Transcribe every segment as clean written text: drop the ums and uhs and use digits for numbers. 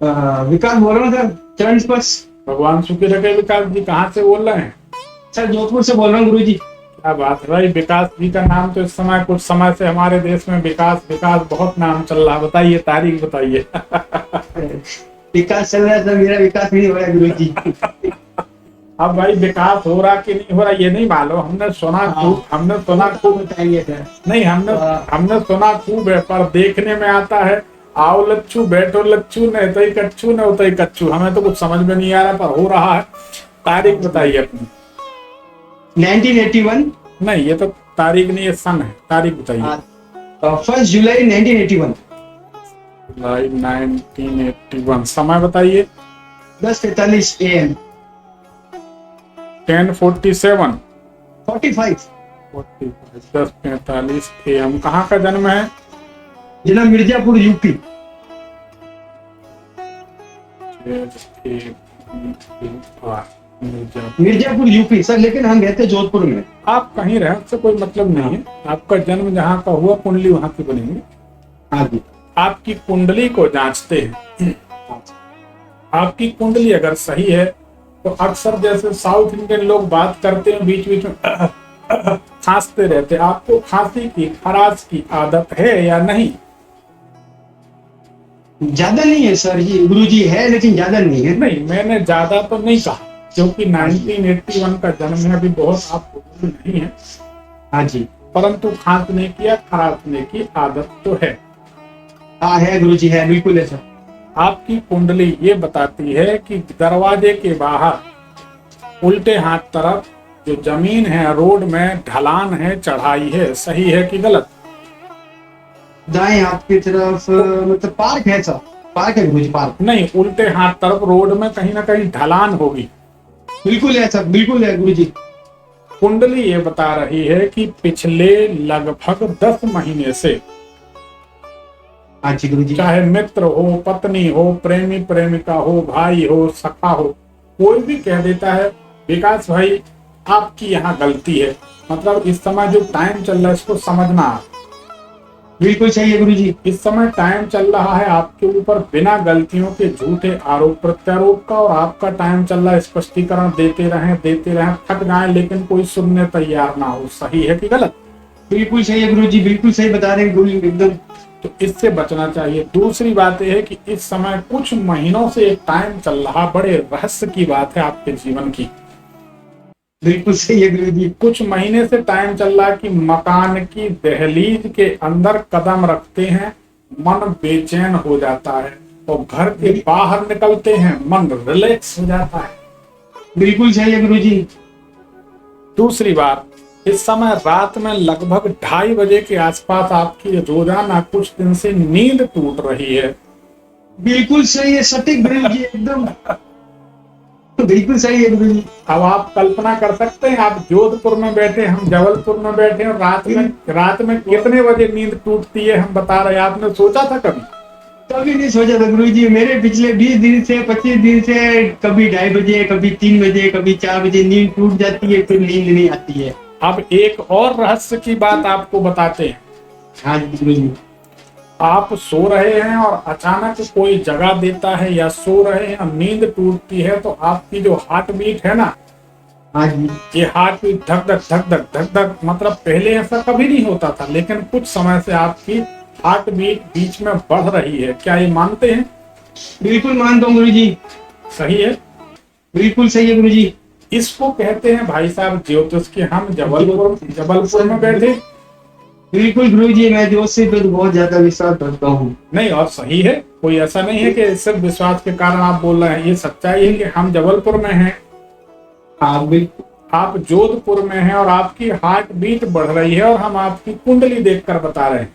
विकास बोल रहा हूँ सर, चरण स्पर्श। भगवान सुखी रखे विकास जी, कहाँ से बोल रहे हैं? सर जोधपुर से बोल रहा हूँ गुरुजी। क्या बात है भाई, विकास जी का नाम तो इस समय कुछ समय से हमारे देश में विकास विकास बहुत नाम चल रहा है। बताइए, तारीख बताइए। विकास चल रहा है सर, मेरा विकास नहीं हो रहा है गुरुजी। अब भाई विकास हो रहा कि नहीं हो रहा ये नहीं मालूम, हमने सुना खूब, हमने सुना खूब। बताएंगे सर। नहीं, हमने सुना खूब है, पर देखने में आता है आओ लच्छू बैठो लच्छू, न तो ही कच्छू न तो ही कच्छू। हमें तो कुछ समझ में नहीं आ रहा, पर हो रहा है। तारीख बताइए अपनी। 1981। नहीं, ये तो तारीख नहीं, ये सन है। तारीख बताइए। 1 जुलाई 1981। जुलाई 1981। समय बताइए। 10:45 AM। 10:47। 45। 10:45 AM। कहाँ का जन्म है? जिला Mirzapur, UP. Mirzapur UP sir, लेकिन हम रहते जोधपुर में। आप कहीं रहे उससे कोई मतलब नहीं है, आपका जन्म जहाँ का हुआ कुंडली वहां की बनेगी। हाँ जी। आपकी कुंडली को जांचते हैं। आपकी कुंडली अगर सही है तो अक्सर जैसे साउथ इंडियन लोग बात करते हैं बीच बीच में खांसते रहते, आपको खांसी की खराश की आदत है या नहीं? ज्यादा नहीं है सर, ये गुरुजी है लेकिन ज्यादा नहीं है। नहीं, मैंने ज्यादा तो नहीं कहा, क्योंकि 1981 का जन्म है, अभी बहुत आप बुजुर्ग नहीं है। हाँ जी। परंतु खांसने की या खराशने की आदत तो है। हाँ है गुरुजी, है, बिल्कुल है सर। आपकी कुंडली ये बताती है कि दरवाजे के बाहर उल्टे हाथ तरफ जो जमीन है, रोड में ढलान है, चढ़ाई है, सही है कि गलत? दाएं हाथ की तरफ मतलब पार्क है सर, पार्क है गुरुजी, पार्क। नहीं, उल्टे हाथ तरफ रोड में कहीं ना कहीं ढलान होगी। बिल्कुल है सर, बिल्कुल है गुरुजी। कुंडली ये बता रही है कि पिछले लगभग 10 महीने से, हाँ जी गुरुजी। चाहे मित्र हो, पत्नी हो, प्रेमी प्रेमिका हो, भाई हो, सखा हो, कोई भी कह देता है विकास भाई आपकी यहाँ गलती है। मतलब इस समय जो टाइम चल रहा है इसको समझना। बिल्कुल सही है गुरुजी। इस समय टाइम चल रहा है आपके ऊपर बिना गलतियों के झूठे आरोप प्रत्यारोप का, और आपका टाइम चल रहा है स्पष्टीकरण देते रहें, थक जाए लेकिन कोई सुनने तैयार ना हो। सही है कि गलत? बिल्कुल सही है गुरुजी, बिल्कुल सही बता रहे हैं गुरुजी एकदम। तो इससे बचना चाहिए। दूसरी बात यह है कि इस समय कुछ महीनों से एक टाइम चल रहा, बड़े रहस्य की बात है आपके जीवन की। बिल्कुल सही है गुरुजी। कुछ महीने से टाइम चल रहा कि मकान की दहलीज के अंदर कदम रखते हैं मन बेचैन हो जाता है, और घर के बाहर निकलते हैं मन रिलैक्स हो जाता है। बिल्कुल सही है गुरुजी। दूसरी बात, इस समय रात में लगभग 2:30 बजे के आसपास आपकी रोजाना कुछ दिन से नींद टूट रही है। बिल्कुल सही है, सटीक गुरुजी एकदम। बिल्कुल सही है गुरुजी। अब आप कल्पना कर सकते हैं, आप जोधपुर में बैठे, हम जबलपुर में बैठे, और रात में कितने बजे नींद टूटती है हम बता रहे हैं। आपने सोचा था कभी? कभी नहीं सोचा था गुरुजी। मेरे पिछले 20 दिन से 25 दिन से कभी 2:30 बजे, कभी 3 बजे, कभी 4 बजे नींद टूट जाती है, फिर नींद नहीं आती है। अब एक और रहस्य की बात आपको बताते हैं। हाँ गुरुजी। आप सो रहे हैं और अचानक कोई जगा देता है, या सो रहे हैं और नींद टूटती है, तो आपकी जो हार्ट बीट है ना, हाँ जी। ये हार्ट बीट धक धक धक धक धक धक, मतलब पहले ऐसा कभी नहीं होता था, लेकिन कुछ समय से आपकी हार्ट बीट बीच में बढ़ रही है। क्या ये मानते हैं? बिल्कुल मानता हूँ गुरुजी। सही है? बिल्कुल सही है गुरुजी। इसको कहते हैं भाई साहब ज्योतिष के। हम जबलपुर में बैठे। बिल्कुल गुरुजी, मैं ज्योतिष पे बहुत ज्यादा विश्वास करता हूँ। नहीं, और सही है, कोई ऐसा नहीं है कि सिर्फ विश्वास के कारण आप बोल रहे हैं। ये सच्चाई है कि हम जबलपुर में हैं, हाँ बिल्कुल। आप जोधपुर में हैं, और आपकी हार्ट बीट बढ़ रही है, और हम आपकी कुंडली देखकर बता रहे हैं।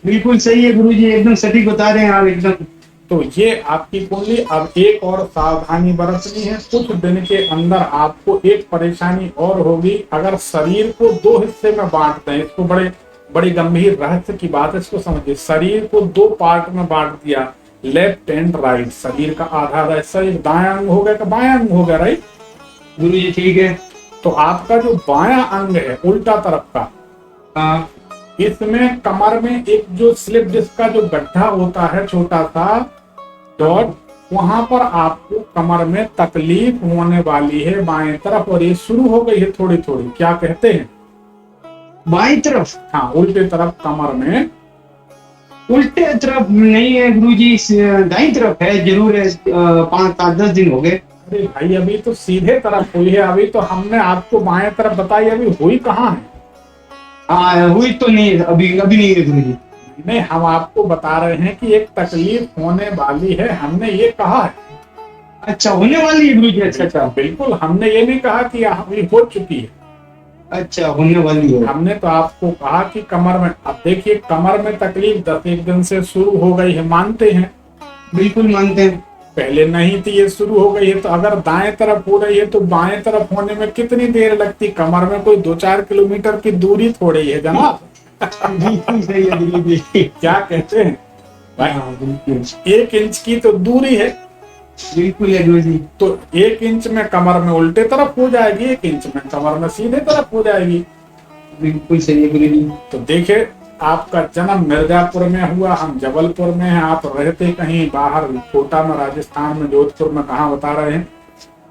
बिल्कुल सही है गुरुजी, एकदम सटीक बता रहे हैं आप एकदम। तो ये आपकी कुंडली। अब एक और सावधानी बरतनी है, कुछ दिन के अंदर आपको एक परेशानी और होगी। अगर शरीर को 2 हिस्से में बांट दें, इसको बड़ी गंभीर रहस्य की बात है, इसको समझिए। शरीर को 2 पार्ट में बांट दिया, लेफ्ट एंड राइट। शरीर का आधा शरीर दायां अंग हो गया का बायां अंग हो गया, राइट गुरुजी? ठीक है। तो आपका जो बायां अंग है उल्टा तरफ का, हाँ। इसमें कमर में एक जो स्लिप डिस्क का जो गड्ढा होता है, छोटा सा डॉट, वहां पर आपको कमर में तकलीफ होने वाली है बाएं तरफ, और ये शुरू हो गई है थोड़ी थोड़ी, क्या कहते हैं? बाईं तरफ? हाँ, उल्टे तरफ कमर में। उल्टे तरफ नहीं है गुरुजी, दाईं तरफ है, जरूर है। 5-10 दिन हो गए। अरे भाई, अभी तो सीधे तरफ हुई है, अभी तो हमने आपको बाएं तरफ बताई, अभी हुई कहाँ है? हाँ, हुई तो नहीं है, अभी नहीं है गुरुजी। नहीं, हम आपको बता रहे हैं कि एक तकलीफ होने वाली है, हमने ये कहा है। अच्छा, होने वाली है गुरुजी? अच्छा, बिल्कुल, हमने ये नहीं कहा कि अभी हो चुकी है। अच्छा, होने वाली है। हमने तो आपको कहा कि कमर में, अब देखिए कमर में तकलीफ 10 दिन से शुरू हो गई है, मानते हैं? बिल्कुल मानते हैं। पहले नहीं थी, ये शुरू हो गई है, तो अगर दाएं तरफ हो रही है तो बाएं तरफ होने में कितनी देर लगती? कमर में कोई 2-4 किलोमीटर की दूरी थोड़ी है जनाब। बिल्कुल सही है गुरुजी। क्या कहते हैं भाई? हाँ, बिल्कुल 1 इंच की तो दूरी है, बिल्कुल है गुरुजी। तो 1 इंच में कमर में उल्टे तरफ हो जाएगी, 1 इंच में कमर में सीधे तरफ हो जाएगी। बिल्कुल सही है गुरुजी। तो देखिए, आपका जन्म मिर्जापुर में हुआ, हम जबलपुर में हैं, आप रहते कहीं बाहर कोटा में, राजस्थान में, जोधपुर में, कहाँ बता रहे हैं?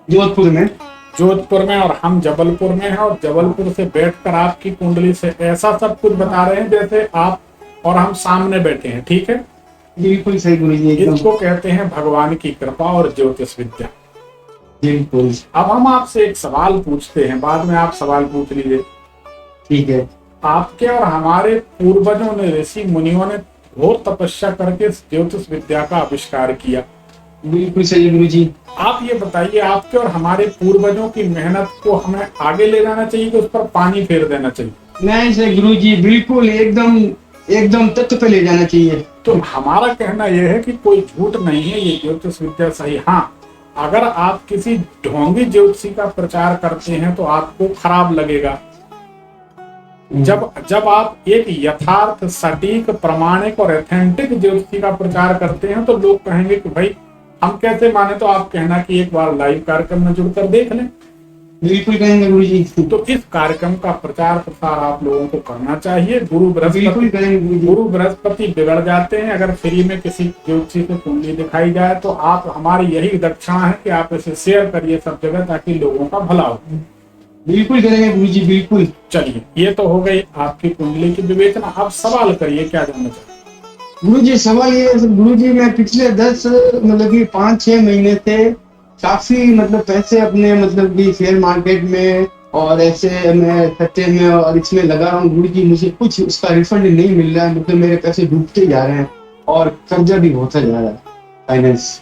जोधपुर में। जोधपुर में, और हम जबलपुर में हैं, और जबलपुर से बैठकर आपकी कुंडली से ऐसा सब कुछ बता रहे हैं जैसे आप और हम सामने बैठे हैं, ठीक है? बिल्कुल सही गुरुजी, एकदम। इसको कहते हैं भगवान की कृपा और ज्योतिष विद्या। बिल्कुल। अब हम आपसे एक सवाल पूछते हैं, बाद में आप सवाल पूछ लीजिए। ठीक है। आपके और हमारे पूर्वजों ने, ऋषि मुनियों ने घोर तपस्या करके ज्योतिष विद्या का आविष्कार किया। बिल्कुल सही गुरुजी। आप ये बताइए, आपके और हमारे पूर्वजों की मेहनत को हमें आगे ले जाना चाहिए कि उस पर पानी फेर देना चाहिए? नहीं से गुरुजी, बिल्कुल एकदम तत्व पे ले जाना चाहिए। तो हमारा कहना यह है कि कोई झूठ नहीं है, ये ज्योतिष विद्या सही। हाँ, अगर आप किसी ढोंगी ज्योतिषी का प्रचार करते हैं तो आपको खराब लगेगा। जब आप एक यथार्थ, सटीक, प्रमाणिक और ऑथेंटिक ज्योतिषी का प्रचार करते हैं तो लोग कहेंगे कि भाई हम कैसे माने, तो आप कहना कि एक बार लाइव कार्यक्रम में जुड़कर देख लें। बिल्कुल कहेंगे गुरुजी। तो इस कार्यक्रम का प्रचार प्रसार आप लोगों को करना चाहिए। बिल्कुल करेंगे गुरुजी। गुरु बृहस्पति बिगड़ जाते हैं, अगर फ्री में किसी ज्योतिषी से कुंडली दिखाई जाए तो आप, हमारी यही दक्षिणा है कि आप इसे शेयर करिए सब जगह, ताकि लोगों का भला हो। बिल्कुल करेंगे गुरुजी, बिल्कुल। चलिए, ये तो हो गई आपकी कुंडली की विवेचना। अब सवाल करिए, क्या जानना चाहिए? गुरुजी सवाल ये है गुरुजी, मैं पिछले 5-6 महीने से काफी पैसे अपने शेयर मार्केट में और ऐसे मैं सट्टे में और इसमें लगा रहा हूँ गुरुजी, मुझे कुछ उसका रिफंड नहीं मिल रहा है। मेरे पैसे डूबते जा रहे हैं और कर्जा भी होता जा रहा है, फाइनेंस।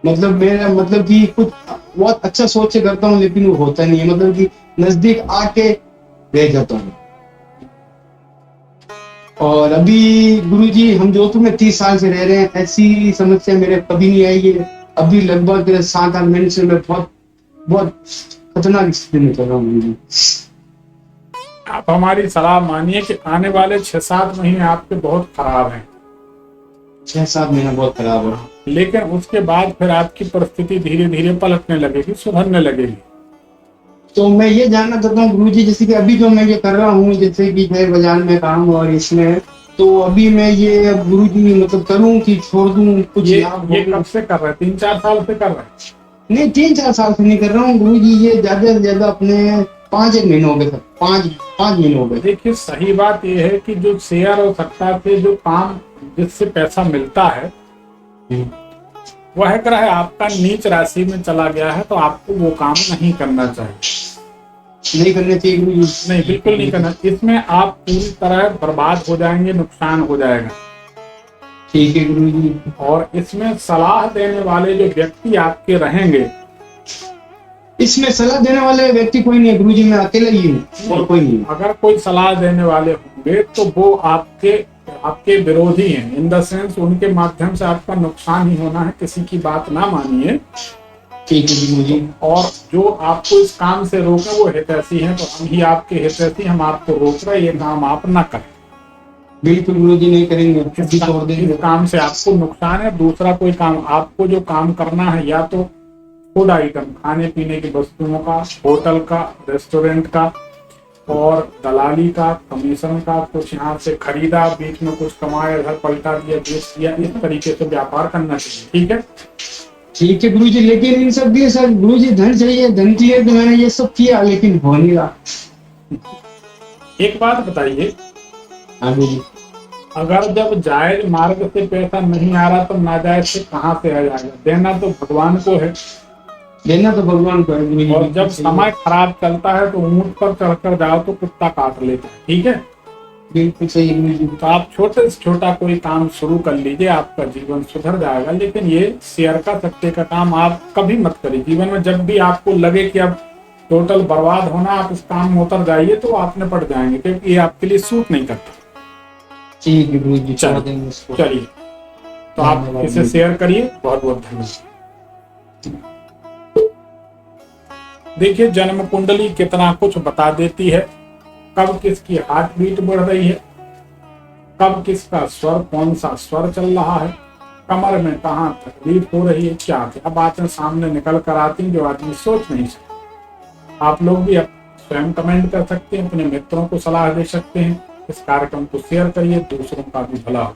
मेरा कि कुछ बहुत अच्छा सोच से करता हूँ लेकिन वो होता नहीं है, कि नजदीक आके रह जाता हूँ। और अभी गुरुजी हम जोधपुर में 30 साल से रह रहे हैं, ऐसी समस्या मेरे कभी नहीं आई है। अभी लगभग 7-8 महीने से मैं बहुत खतरनाक स्थिति में चल रहा हूँ। आप हमारी सलाह मानिए कि आने वाले 6-7 महीने आपके बहुत खराब हैं। 6-7 महीना बहुत खराब है, लेकिन उसके बाद फिर आपकी परिस्थिति धीरे धीरे पलटने लगेगी, सुधरने लगेगी। तो मैं ये जानना चाहता हूँ गुरुजी, जैसे कि अभी जो मैं ये कर रहा हूँ, जैसे कि शेयर बाजार में काम और इसमें, तो अभी मैं ये गुरुजी करूँ कि छोड़ दूँ? कुछ ये कब से कर रहे हैं? 3-4 साल से कर रहे हैं? नहीं, 3-4 साल से नहीं कर रहा हूँ गुरुजी, ये ज्यादा से ज्यादा अपने 5-1 महीने हो गए सर, 5 महीने हो गए। देखिए, सही बात यह है कि जो शेयर और सट्टा से जो काम, जिससे पैसा मिलता है, वह ग्रह आपका नीच राशि में चला गया है, तो आपको वो काम नहीं करना चाहिए। नहीं करना चाहिए गुरुजी? नहीं, बिल्कुल नहीं करना। इसमें आप पूरी तरह बर्बाद हो जाएंगे, नुकसान हो जाएगा। ठीक है गुरुजी। और इसमें सलाह देने वाले जो व्यक्ति आपके रहेंगे, इसमें सलाह देने वाले व्यक्ति कोई नहीं है गुरुजी, मैं अकेला ही हूँ और कोई नहीं। अगर कोई सलाह देने वाले होंगे तो वो आपके विरोधी हैं, इन द सेंस उनके माध्यम से आपका नुकसान ही होना है। किसी की बात ना मानिए। ठीक है गुरुजी। और जो आपको इस काम से रोके वो हितैषी हैं, तो हम ही आपके हितैषी, हम आपको रोक रहे, ये काम आप ना करें। बिल्कुल गुरुजी, नहीं करेंगे। इस काम से आपको नुकसान है। दूसरा कोई काम, आपको जो काम करना है, या तो फूड आइटम, खाने पीने की वस्तुओं का, होटल का, रेस्टोरेंट का, और दलाली का, कमीशन का, कुछ यहाँ से खरीदा, बीच में कुछ कमाया, इधर पलटा दिया, बेच दिया, इस तरीके से व्यापार करना चाहिए। ठीक है, ठीक है गुरुजी, लेकिन इन सब के लिए सर गुरुजी धन चाहिए, धन चाहिए, तो मैंने ये सब किया लेकिन हो नहीं रहा। एक बात बताइए, हाँ गुरुजी। अगर जब जायज मार्ग से पैसा नहीं आ रहा तो नाजायज से कहाँ से आ जाएगा? देना तो भगवान को है, देना तो भगवान को है गुरुजी। और जब समय खराब चलता है तो ऊंट पर चढ़कर जाओ तो कुत्ता काट लेता है। ठीक है, बिल्कुल सही गुरुजी। तो आप छोटे से छोटा कोई काम शुरू कर लीजिए, आपका जीवन सुधर जाएगा। लेकिन ये शेयर का, सट्टे का काम आप कभी मत करिए जीवन में। जब भी आपको लगे कि अब टोटल बर्बाद होना, आप इस काम में उतर जाइए तो आप निपट जाएंगे, क्योंकि ये आपके लिए सूट नहीं करता। ठीक है गुरुजी, चलिए, तो आप इसे शेयर करिए। बहुत बहुत धन्यवाद। देखिए, जन्म कुंडली कितना कुछ बता देती है। कब किसकी हार्ट बीट बढ़ रही है, कब किसका स्वर, कौन सा स्वर चल रहा है, कमर में कहाँ तकलीफ हो रही है, क्या बातें सामने निकल कर आती हैं जो आदमी सोच नहीं सकता। आप लोग भी स्वयं कमेंट कर सकते हैं, अपने मित्रों को सलाह दे सकते हैं। इस कार्यक्रम को शेयर करिए, दूसरों का भी भला हो।